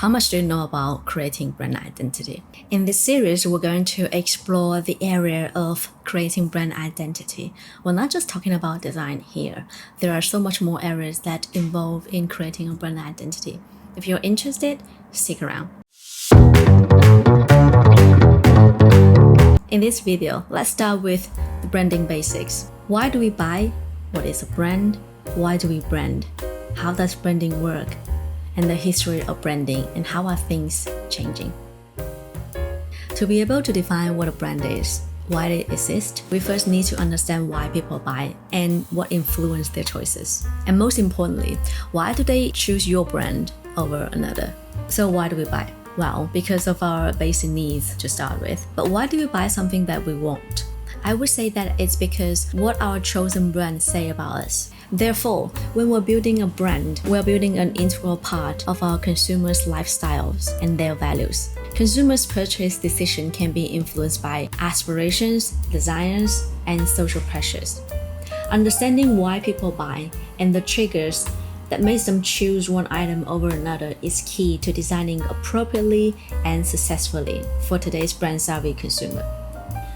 How much do you know about creating brand identity? In this series, we're going to explore the area of creating brand identity. We're not just talking about design here. There are so much more areas that involve in creating a brand identity. If you're interested, stick around. In this video, let's start with the branding basics. Why do we buy? What is a brand? Why do we brand? How does branding work? And the history of branding and how are things changing. To be able to define what a brand is, why it exists, we first need to understand why people buy and what influences their choices. And most importantly, why do they choose your brand over another? So why do we buy? Well, because of our basic needs to start with. But why do we buy something that we want? I would say that it's because what our chosen brands say about us. Therefore, when we're building a brand, we're building an integral part of our consumers' lifestyles and their values. Consumers' purchase decision can be influenced by aspirations, desires, and social pressures. Understanding why people buy and the triggers that makes them choose one item over another is key to designing appropriately and successfully for today's brand-savvy consumer.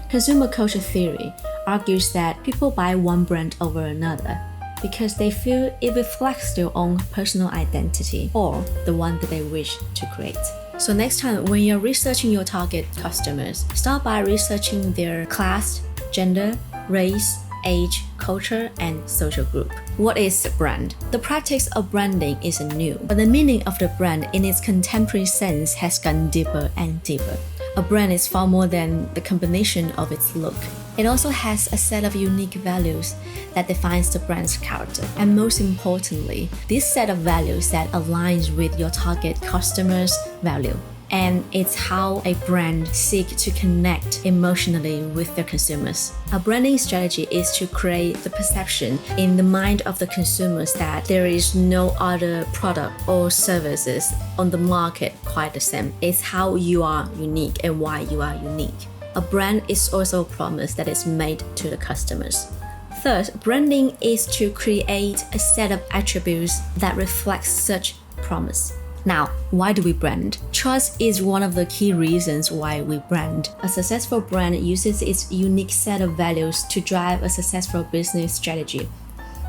Consumer culture theory argues that people buy one brand over another because they feel it reflects their own personal identity or the one that they wish to create. So next time when you're researching your target customers, start by researching their class, gender, race, age, culture, and social group. What is a brand? The practice of branding isn't new, but the meaning of the brand in its contemporary sense has gone deeper and deeper. A brand is far more than the combination of its look. It also has a set of unique values that defines the brand's character. And most importantly, this set of values that aligns with your target customer's value. And it's how a brand seeks to connect emotionally with their consumers. A branding strategy is to create the perception in the mind of the consumers that there is no other product or services on the market quite the same. It's how you are unique and why you are unique. A brand is also a promise that is made to the customers. Third, branding is to create a set of attributes that reflects such promise. Now, why do we brand? Trust is one of the key reasons why we brand. A successful brand uses its unique set of values to drive a successful business strategy,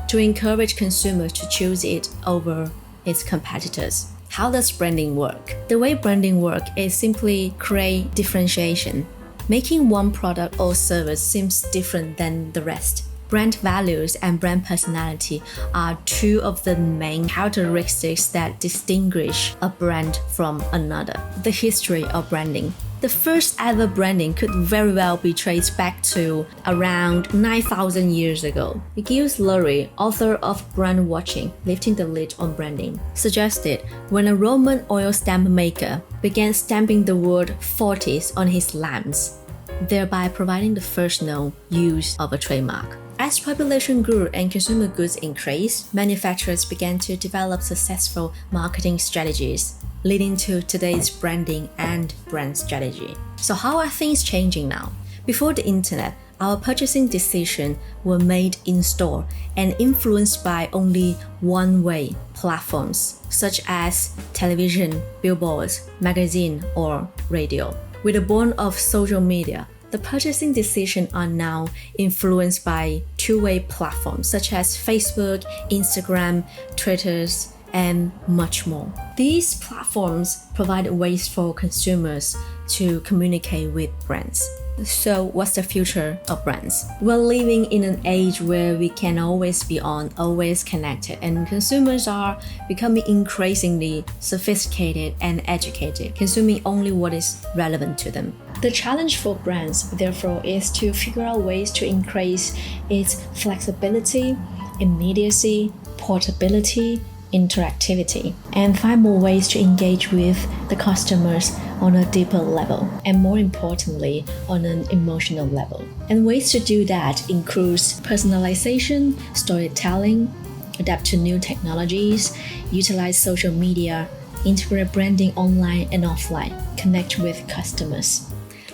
to encourage consumers to choose it over its competitors. How does branding work? The way branding works is simply create differentiation, making one product or service seems different than the rest. Brand values and brand personality are two of the main characteristics that distinguish a brand from another. The history of branding. The first ever branding could very well be traced back to around 9,000 years ago. Gilles Leray, author of Brand Watching, Lifting the Lid on Branding, suggested when a Roman oil stamp maker began stamping the word fortis on his lamps, thereby providing the first known use of a trademark. As population grew and consumer goods increased, manufacturers began to develop successful marketing strategies, leading to today's branding and brand strategy. So how are things changing now? Before the internet, our purchasing decisions were made in store and influenced by only one-way platforms, such as television, billboards, magazine, or radio. With the dawn of social media, the purchasing decisions are now influenced by two-way platforms such as Facebook, Instagram, Twitter, and much more. These platforms provide ways for consumers to communicate with brands. So what's the future of brands? We're living in an age where we can always be on, always connected, and consumers are becoming increasingly sophisticated and educated, consuming only what is relevant to them. The challenge for brands, therefore, is to figure out ways to increase its flexibility, immediacy, portability, interactivity, and find more ways to engage with the customers on a deeper level, and more importantly, on an emotional level. And ways to do that includes personalization, storytelling, adapt to new technologies, utilize social media, integrate branding online and offline, connect with customers.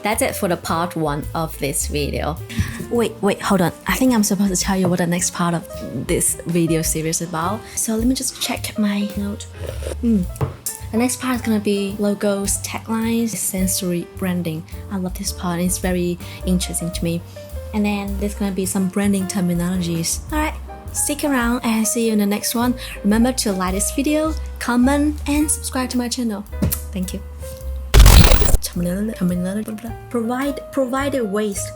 That's it for the part 1 of this video. Wait, hold on. I think I'm supposed to tell you what the next part of this video series is about. So let me just check my note. The next part is gonna be logos, taglines, sensory branding. I love this part, it's very interesting to me. And then there's gonna be some branding terminologies. Alright, stick around and see you in the next one. Remember to like this video, comment, and subscribe to my channel. Thank you. Provide waste.